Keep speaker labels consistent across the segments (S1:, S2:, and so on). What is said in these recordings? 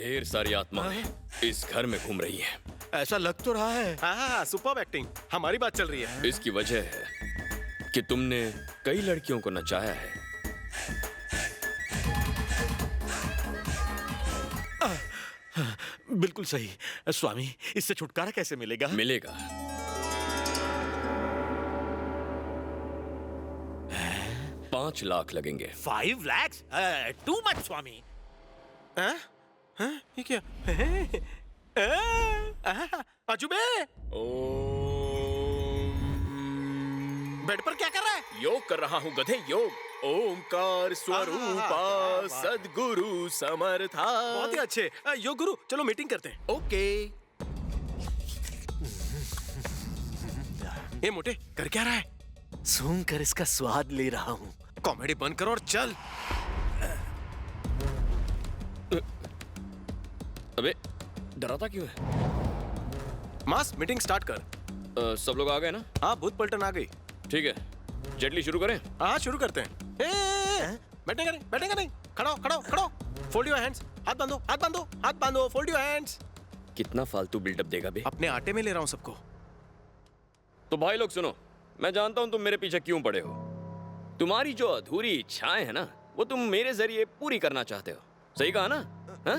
S1: ढेर सारी आत्माएं इस घर में घूम रही हैं।
S2: ऐसा लग तो रहा है।
S3: हाँ, सुपर्ब एक्टिंग। हमारी बात चल रही है।
S1: इसकी वजह है कि तुमने कई लड़कियों को नचाया है।
S2: बिल्कुल सही। स्वामी, इससे छुटकारा कैसे मिलेगा?
S1: मिलेगा। $5 लाख लगेंगे।
S2: 5 लाख? टू मच स्वामी।
S3: हाँ? हाँ? ये क्या? अजूबे! बेड पर क्या कर रहा है?
S1: योग कर रहा हूँ गधे, योग। ओंकार स्वरूपा सद्गुरु समर्था।
S3: बहुत ही अच्छे। यो गुरु, चलो मीटिंग करते हैं।
S1: ओके।
S3: ये मोटे, कर क्या रहा है?
S2: सूंघ कर इसका स्वाद ले रहा हूँ।
S3: कॉमेडी बंद करो और चल।
S1: अबे डराता क्यों है?
S3: मास, मीटिंग स्टार्ट कर।
S1: सब लोग आ गए ना?
S3: हाँ, भूत पलटन आ गई।
S1: ठीक है, जेटली शुरू करें?
S3: हाँ, शुरू करते हैं। बैठेगा नहीं, बैठेगा नहीं। खड़ो, खड़ो, खड़ो। Fold your hands. हाथ बांधो, हाथ बांधो, हाथ बांधो। Fold your hands.
S1: कितना फालतू बिल्डअप देगा बे?
S3: अपने आटे में ले रहा हूँ सबको।
S1: तो भाई लोग सुनो, मैं जानता हूं तुम मेरे पीछे क्यों पड़े हो। तुम्हारी जो अधूरी इच्छाएं हैं ना, वो तुम मेरे जरिए पूरी करना चाहते हो। सही कहा ना? हा?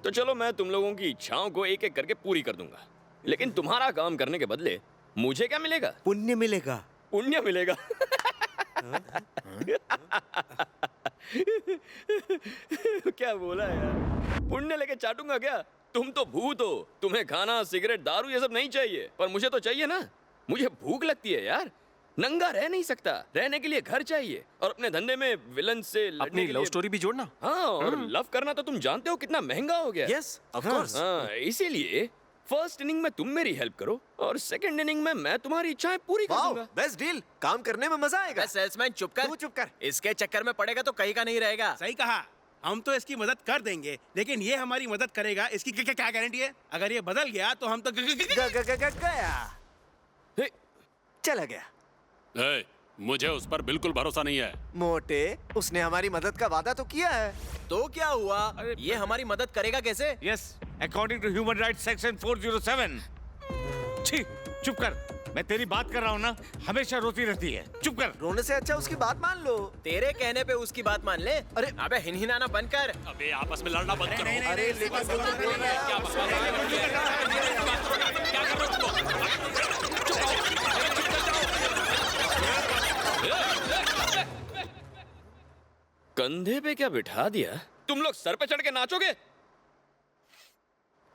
S1: तो चलो मैं तुम लोगों की इच्छाओं को एक एक करके पूरी कर दूंगा, लेकिन तुम्हारा काम करने के बदले मुझे क्या मिलेगा?
S2: पुण्य मिलेगा।
S1: पुण्य मिलेगा। क्या बोला यार? पुण्य लेके चाटूंगा क्या? तुम तो भूत हो, तुम्हें खाना, सिगरेट, दारू ये सब नहीं चाहिए, पर मुझे तो चाहिए ना। मुझे भूख लगती है यार, नंगा रह नहीं सकता, रहने के लिए घर चाहिए, और अपने धंधे में विलन से लड़ने
S3: अपनी
S1: के
S3: लव
S1: लिए...
S3: स्टोरी भी जोड़ना।
S1: हाँ, और लव करना तो तुम जानते हो कितना महंगा हो गया।
S3: Yes, of course.
S1: हाँ, इसीलिए फर्स्ट इनिंग में तुम मेरी हेल्प करो और सेकंड इनिंग में मैं तुम्हारी इच्छाएं पूरी कर दूंगा।
S4: Best deal. काम करने में मजा आएगा।
S5: सेल्समैन चुप कर।
S4: तू चुप कर।
S5: इसके चक्कर में पड़ेगा तो कहीं का नहीं रहेगा।
S6: सही कहा। हम तो इसकी मदद कर देंगे, लेकिन ये हमारी मदद करेगा, इसकी क्या गारंटी है? अगर ये बदल गया तो हम तो
S4: गया।
S1: हे,
S4: चला गया।
S7: मुझे उस पर बिल्कुल भरोसा नहीं है।
S4: मोटे, उसने हमारी मदद का वादा तो किया है।
S5: तो क्या हुआ? ये हमारी मदद करेगा कैसे?
S8: Yes, according to human rights section 407। छी, चुप कर। मैं तेरी बात कर रहा हूँ ना, हमेशा रोती रहती है। चुप कर।
S4: रोने से अच्छा उसकी बात मान लो।
S5: तेरे कहने पे उसकी बात मान ले।
S4: अरे
S5: अबे हिनहिनाना बंद कर।
S7: अबे आपस में लड़ना बंद करो।
S4: अरे लेकिन
S1: कंधे पे क्या बिठा दिया? तुम लोग सर पे चढ़ के नाचोगे?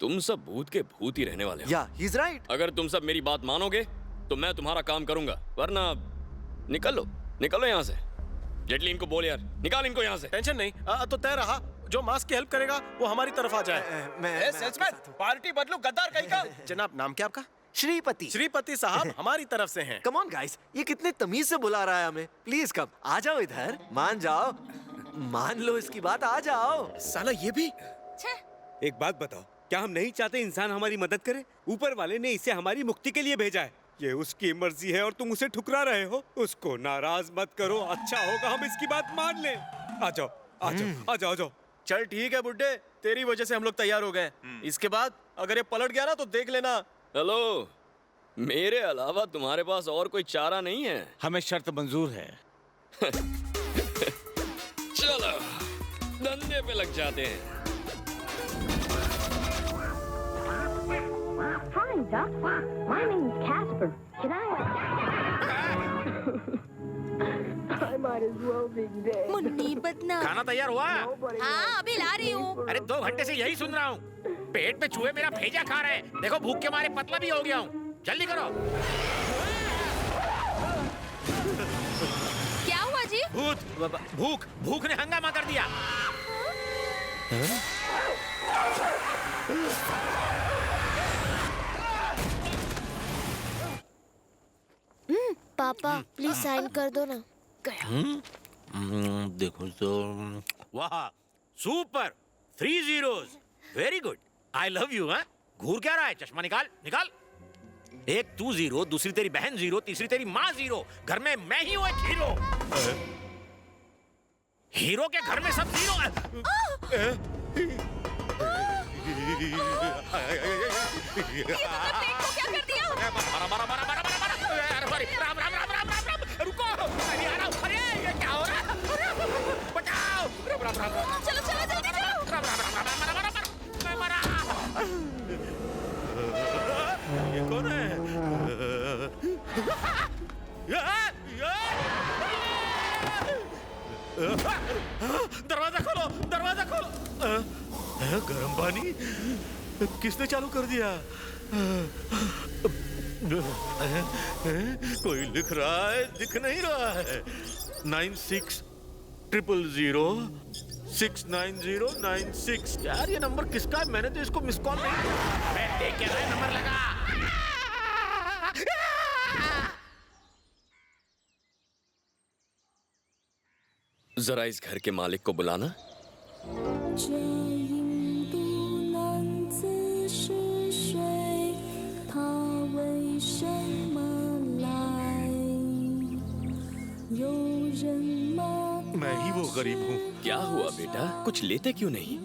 S1: तुम सब भूत के भूत ही रहने वाले हो।
S4: या, ही इज राइट।
S1: अगर तुम सब मेरी बात मानोगे तो मैं तुम्हारा काम करूंगा, वरना निकलो, निकलो यहाँ से। जेटली इनको बोल यार, निकाल इनको यहाँ से।
S3: टेंशन नहीं, तो तय रहा। जो मास की हेल्प करेगा वो हमारी तरफ आ जाए।
S4: मैं
S5: सेल्समैन, पार्टी बदलू, गद्दार कहीं का।
S3: जनाब, नाम क्या आपका?
S4: श्रीपति।
S3: श्रीपति साहब हमारी तरफ से हैं।
S4: कम ऑन गाइस, ये कितने तमीज से बुला रहा है हमें। प्लीज कम, आ जाओ इधर। मान जाओ, मान लो इसकी बात, आ जाओ।
S3: साला ये भी।
S8: एक बात बताओ, क्या हम नहीं चाहते इंसान हमारी मदद करे? ऊपर वाले ने इसे हमारी मुक्ति के लिए भेजा है। ये उसकी मर्जी है और तुम उसे ठुकरा रहे हो। उसको नाराज मत करो, अच्छा होगा हम इसकी बात मान लें। आ जाओ, आ जाओ, आ जाओ, आ जाओ।
S3: चल ठीक है बुड्ढे, तेरी वजह से हम लोग तैयार हो गए। इसके बाद अगर ये पलट गया ना तो देख लेना।
S1: हेलो, मेरे अलावा तुम्हारे पास और कोई चारा नहीं है?
S8: हमें शर्त मंजूर है।
S1: चलो धंधे पे लग जाते हैं।
S9: Hi, Doc. My name is Casper. Can I? I might as well be dead.
S10: Munni बदना।
S8: खाना तैयार हुआ?
S10: हाँ, अभी ला रही हूँ।
S8: अरे 2 घंटे से यही सुन रहा हूँ। पेट में चूहे मेरा भेजा खा रहे हैं। देखो भूख के मारे पतला भी हो गया हूँ। जल्दी करो।
S10: क्या हुआ जी?
S8: भूख ने हंगामा कर दिया।
S9: पापा, प्लीज साइन कर दो ना।
S2: देखो तो। वाह, super. 3 zeros। Very good. I love you. हाँ, घूर क्या रहा है? चश्मा निकाल, निकाल। एक तू 0, दूसरी तेरी बहन 0, तीसरी तेरी माँ 0। घर में मैं ही हूँ एक हीरो। हीरो के घर में सब 0।
S10: क्या कर दिया?
S2: मारा मारा मारा मारा मारा मारा अरे सॉरी राम राम राम राम राम राम रुको अरे आ रहा हूं अरे ये क्या हो रहा है बचाओ राम राम राम राम
S10: चलो चलो जल्दी चलो।
S2: राम राम राम राम मारा मारा मैं मरा ये कौन है दरवाजा खोलो दरवाजा खोलो गर्म पानी किसने चालू कर दिया कोई लिख रहा है दिख नहीं रहा है 9600069096 यार ये नंबर किसका है मैंने तो इसको मिस कॉल नहीं मैं देख के रहा नंबर लगा
S1: जरा इस घर के मालिक को बुलाना।
S9: 这印度男子是谁？他为什么来？有人吗？
S2: मैं ही वो गरीब हूँ
S1: क्या हुआ बेटा, कुछ लेते क्यों नहीं?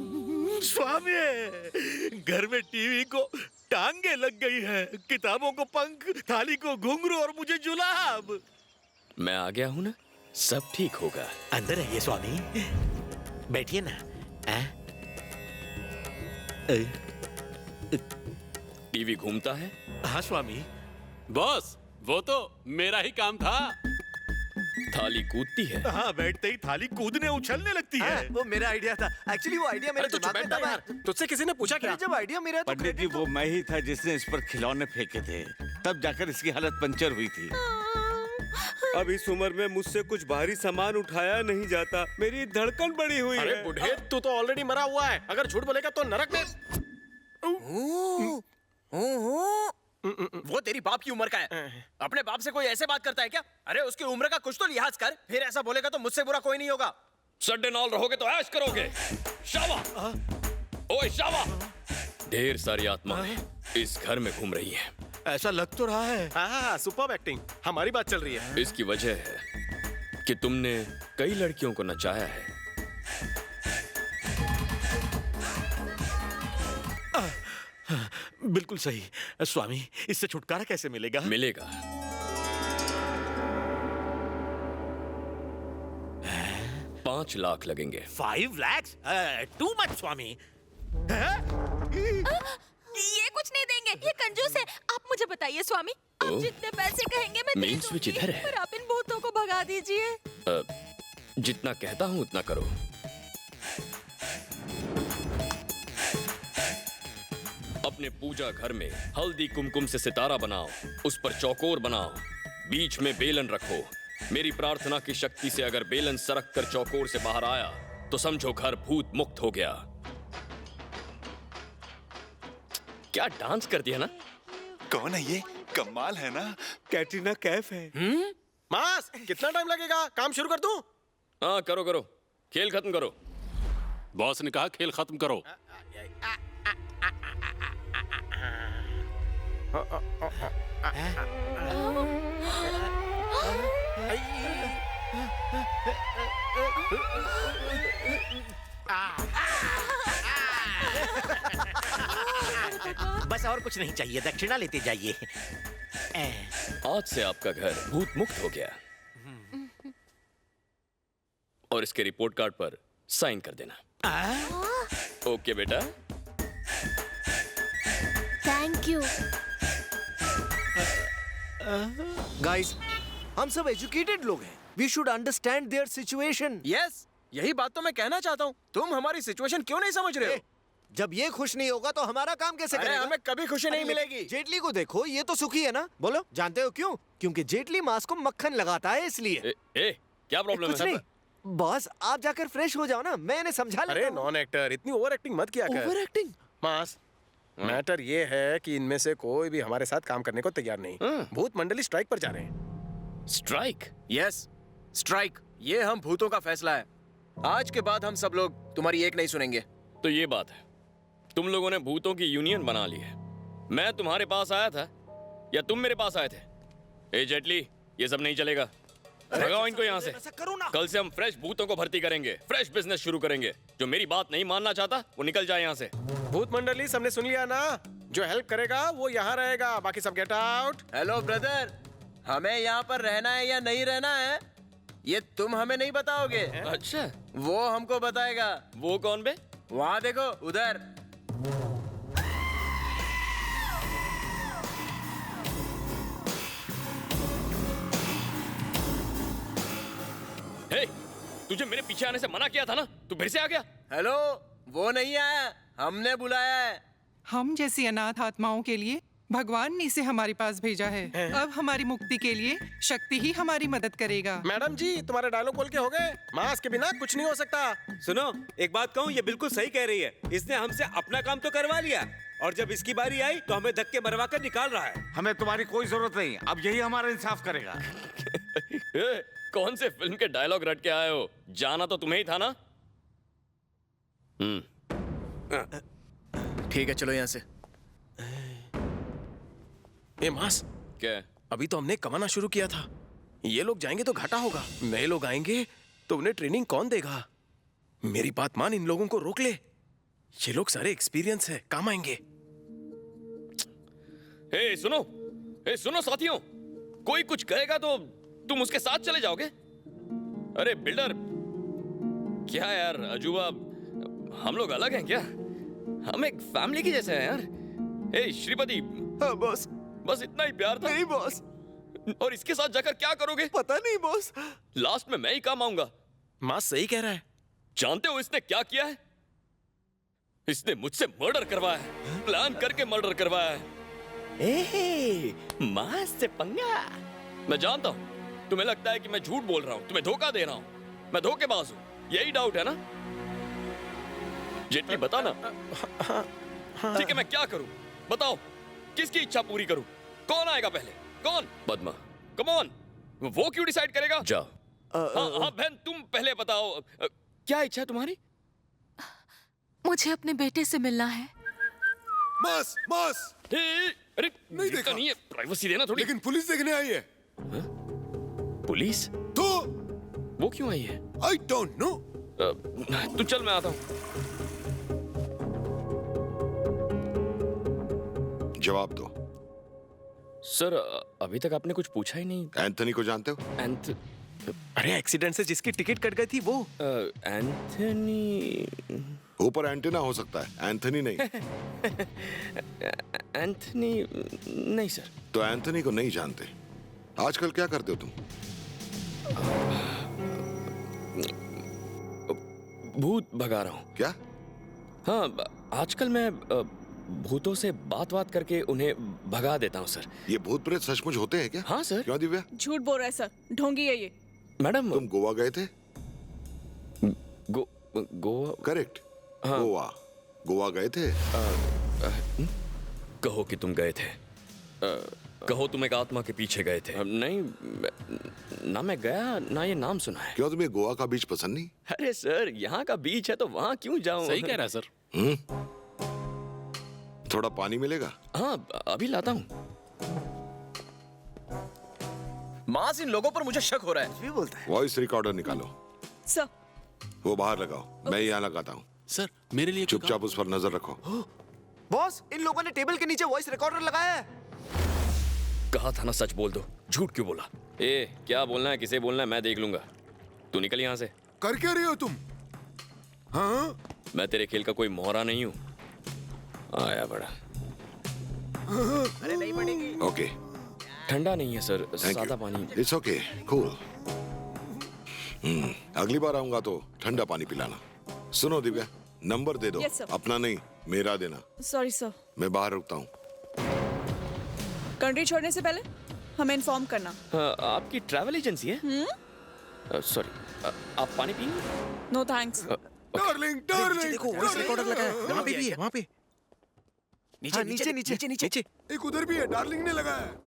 S2: स्वामी घर में टीवी को टांगे लग गई है किताबों को पंख थाली को घुंघरू और मुझे जुलाब
S1: मैं आ गया हूँ ना, सब ठीक होगा।
S2: अंदर है ये स्वामी बैठिए ना
S1: टीवी घूमता है?
S2: हाँ स्वामी
S7: बॉस वो तो मेरा ही काम था।
S1: थाली कूदती है?
S2: हाँ बैठते ही थाली कूदने उछलने लगती है
S4: वो मेरा आइडिया था एक्चुअली। वो आइडिया मेरे
S3: अरे तू
S4: दिमाग में
S3: बैठना
S4: था
S3: यार, तुझसे किसी ने पूछा क्या?
S4: जब आइडिया मेरा तो
S11: पंडित जी वो मैं ही था जिसने इस पर खिलौने फेंके थे, तब जाकर इसकी हालत पंचर हुई थी।
S8: अब इस उम्र में मुझसे कुछ भारी सामान उठाया नहीं जाता, मेरी धड़कन बढ़ी हुई
S3: अरे
S8: है।
S3: बुढ़े तू तो ऑलरेडी मरा हुआ है, अगर झूठ बोलेगा तो नरक में।
S5: वो तेरी बाप की उम्र का है, अपने बाप से कोई ऐसे बात करता है क्या? अरे उसकी उम्र का कुछ तो लिहाज कर, फिर ऐसा बोलेगा तो मुझसे बुरा कोई नहीं होगा।
S1: सड्डे नाल रहोगे तो ऐश करोगे। शावा, ओए शावा। ढेर सारी आत्माएं इस घर में घूम रही हैं।
S2: ऐसा लग तो रहा है।
S3: हाँ सुपर एक्टिंग, हमारी बात चल रही है।
S1: इसकी वजह है कि तुमने कई लड़कियों को नचाया है।
S2: बिल्कुल सही स्वामी, इससे छुटकारा कैसे मिलेगा?
S1: मिलेगा। $5 लाख लगेंगे।
S2: 5 लाख? टू मच स्वामी।
S10: ये कुछ नहीं देंगे, ये कंजूस है। आप मुझे बताइए स्वामी, आप
S1: ओह।
S10: जितने पैसे कहेंगे मैं दे
S1: मेन स्विच
S10: दूंगी,
S1: इधर है।
S10: पर आप इन भूतों को भगा दीजिए।
S1: जितना कहता हूं उतना करो। अपने पूजा घर में हल्दी कुमकुम से सितारा बनाओ, उस पर चौकोर बनाओ, बीच में बेलन रखो। मेरी प्रार्थना की शक्ति से अगर बेलन सरक कर चौकोर से बाहर आया तो समझो घर भूत मुक्त हो गया। क्या डांस कर दिया ना?
S11: कौन है ये? कमाल है ना।
S8: कैटरीना कैफ है।
S3: मास कितना टाइम लगेगा? काम शुरू कर दूं?
S1: हाँ करो करो, खेल खत्म करो।
S7: बॉस ने कहा खेल खत्म करो।
S2: बस और कुछ नहीं चाहिए, दक्षिणा लेते जाइए।
S1: आज से आपका घर भूत मुक्त हो गया। और इसके रिपोर्ट कार्ड पर साइन कर देना। ओके बेटा।
S10: Thank you.
S4: गाइस, हम सब एजुकेटेड लोग हैं। We should understand their situation.
S5: Yes, यही बात तो मैं कहना चाहता हूँ। तुम हमारी सिचुएशन क्यों नहीं समझ रहे हो?
S4: जब ये खुश नहीं होगा तो हमारा काम कैसे
S5: अरे
S4: करेगा?
S5: हमें कभी खुशी नहीं
S4: अरे
S5: मिलेगी।
S4: जेटली को देखो, ये तो सुखी है ना। बोलो, जानते हो क्यों? क्योंकि जेटली मांस को मक्खन लगाता है इसलिए।
S1: क्या प्रॉब्लम
S4: कुछ
S1: है?
S4: नहीं बॉस, आप जाकर फ्रेश हो जाओ ना, मैंने समझा लेता
S3: अरे
S4: हूँ।
S3: नॉन एक्टर, इतनी ओवर एक्टिंग मत किया कर।
S4: Over acting?
S3: मास मैटर ये है कि इनमें से कोई भी हमारे साथ काम करने को तैयार नहीं। भूत मंडली स्ट्राइक पर जा रहे हैं।
S1: स्ट्राइक?
S5: Yes, strike. ये हम भूतों का फैसला है। आज के बाद हम सब लोग तुम्हारी एक नहीं सुनेंगे।
S1: तो ये बात है, तुम लोगों ने भूतों की यूनियन बना ली है। मैं तुम्हारे पास आया था या तुम मेरे पास आए थे? ए जेटली, ये सब नहीं चलेगा। भगाओ इनको यहाँ से। कल से हम फ्रेश भूतों को भर्ती करेंगे, फ्रेश बिजनेस शुरू करेंगे। जो मेरी बात नहीं मानना चाहता वो निकल जाए यहाँ से।
S3: भूत मंडली सबने सुन लिया ना, जो हेल्प करेगा वो यहाँ रहेगा, बाकी सब गेट आउट।
S5: हेलो ब्रदर, हमें यहाँ पर रहना है या नहीं रहना है ये तुम हमें नहीं बताओगे।
S1: अच्छा,
S5: वो हमको बताएगा।
S1: वो कौन बे?
S5: वहाँ देखो उधर।
S1: हे, तुझे मेरे पीछे आने से मना किया था ना, तू फिर से आ गया।
S5: हेलो, वो नहीं आया, हमने बुलाया है।
S12: हम जैसी अनाथ आत्माओं के लिए भगवान ने इसे हमारे पास भेजा है। अब हमारी मुक्ति के लिए शक्ति ही हमारी मदद करेगा।
S3: मैडम जी, तुम्हारे डायलॉग बोल के हो गए। मास्क के बिना कुछ नहीं हो सकता।
S8: सुनो, एक बात कहूँ, ये बिल्कुल सही कह रही है। इसने हमसे अपना काम तो करवा लिया, और जब इसकी बारी आई तो हमें धक्के मरवा कर निकाल रहा है।
S11: हमें तुम्हारी कोई जरूरत नहीं, अब यही हमारा इंसाफ करेगा।
S1: ए, कौन से फिल्म के डायलॉग रट के आए हो? जाना तो तुम्हें ही था ना।
S5: ठीक है, चलो यहाँ से।
S3: ए मास,
S1: क्या?
S3: अभी तो हमने कमाना शुरू किया था, ये लोग जाएंगे तो घाटा होगा। नए लोग आएंगे तो उन्हें ट्रेनिंग कौन देगा? मेरी बात मान, इन लोगों को रोक ले। ये लोग सारे एक्सपीरियंस है, काम आएंगे।
S1: हे सुनो साथियों, कोई कुछ कहेगा तो तुम उसके साथ चले जाओगे? अरे बिल्डर, क्या यार अजूबा, हम लोग अलग हैं क्या? हम एक फैमिली की जैसे हैं यार। ए श्रीपति।
S4: हाँ बॉस।
S1: बस इतना ही प्यार था?
S4: नहीं बॉस।
S1: और इसके साथ जाकर क्या करोगे?
S4: पता नहीं बॉस।
S1: लास्ट में मैं ही काम आऊंगा।
S3: मास सही कह रहा है।
S1: जानते हो इसने क्या किया है? इसने मुझसे मर्डर करवाया है, प्लान करके मर्डर करवाया है। मास से पंगा। मैं जानता हूं तुम्हें लगता है कि मैं झूठ बोल रहा हूं, तुम्हें धोखा दे रहा हूं, मैं धोखेबाज हूं, यही डाउट है ना? जेटली बता ना। ठीक है, मैं क्या करूं बताओ? किसकी इच्छा पूरी करूं? कौन आएगा पहले? कौन? पद्मा, कम ऑन, वो क्यों डिसाइड करेगा? जाओ। हाँ बहन, तुम पहले बताओ, क्या इच्छा है तुम्हारी?
S10: मुझे अपने बेटे से मिलना है।
S13: बस बस।
S1: अरे
S13: नहीं देखा,
S1: नहीं है, प्राइवेसी देना थोड़ी।
S13: लेकिन पुलिस देखने आई है।
S1: पुलिस?
S13: तो
S1: वो क्यों आई है?
S13: I don't know.
S1: तू चल, मैं आता हूँ।
S13: जवाब दो।
S1: सर, अभी तक आपने कुछ पूछा ही नहीं।
S13: एंथनी को जानते हो?
S3: अरे एक्सीडेंट से जिसकी टिकट कट गई थी वो।
S1: एंथनी?
S13: ऊपर एंटेना हो सकता है, एंथनी नहीं।
S1: एंथनी नहीं सर।
S13: तो एंथनी को नहीं जानते। आजकल क्या करते हो तुम?
S1: भूत भगा रहा हूँ।
S13: क्या?
S1: हाँ, आजकल मैं भूतों से बात करके उन्हें भगा देता हूँ सर।
S13: ये भूत प्रेत सचमुच होते हैं क्या?
S1: हाँ सर।
S13: क्यों दिव्या?
S14: झूठ बोल रहा है सर, ढोंगी है ये।
S1: मैडम,
S13: तुम गोवा गए थे?
S1: गोवा?
S13: करेक्ट।
S1: हाँ।
S13: गोवा गए थे?
S1: कहो कि तुम गए थे। कहो तुम एक आत्मा के पीछे गए थे। नहीं, ना मैं गया, ना ये नाम सुना है।
S13: क्यों, तुम्हें गोवा का बीच पसंद नहीं?
S1: अरे सर, यहाँ का बीच है तो वहाँ क्यों जाऊँ?
S7: सही कह रहा है सर।
S13: थोड़ा पानी मिलेगा?
S1: हाँ, अभी लाता हूँ।
S5: मास, इन लोगों पर मुझे शक हो रहा है।
S4: भी बोलता है।
S13: वॉइस रिकॉर्डर निकालो।
S14: सर।
S13: वो बाहर लगाओ, मैं यहाँ लगाता हूँ।
S7: सर, मेरे लिए
S13: चुपचाप उस पर नजर रखो।
S4: बॉस, इन लोगों ने टेबल के नीचे वॉइस रिकॉर्डर लगाया है।
S1: कहा था ना सच बोल दो, झूठ क्यों बोला? क्या बोलना है, किसे बोलना है, मैं देख लूंगा। तू निकल यहाँ से।
S13: कर क्या रहे हो तुम? हाँ?
S1: मैं तेरे खेल का कोई मोहरा नहीं हूँ। आया बड़ा।
S5: अरे नहीं पड़ेगी।
S13: ओके।
S1: ठंडा नहीं है सर, सादा पानी।
S13: It's okay, cool. अगली बार आऊंगा तो ठंडा पानी पिलाना। सुनो दिव्या, नंबर दे दो।
S14: Yes, sir.
S13: अपना नहीं, मेरा देना।
S14: Sorry sir.
S13: मैं बाहर रुकता हूँ।
S14: कंट्री छोड़ने से पहले हमें इन्फॉर्म करना।
S1: आपकी ट्रैवल एजेंसी है? सॉरी, आप पानी पिएंगे?
S14: No thanks.
S13: डार्लिंग, डार्लिंग,
S3: देखो वॉइस रिकॉर्डर लगा है, वहाँ पे भी है, वहाँ पे।
S5: नीचे नीचे नीचे नीचे नीचे।
S13: एक उधर भी है, डार्लिंग ने लगाया है।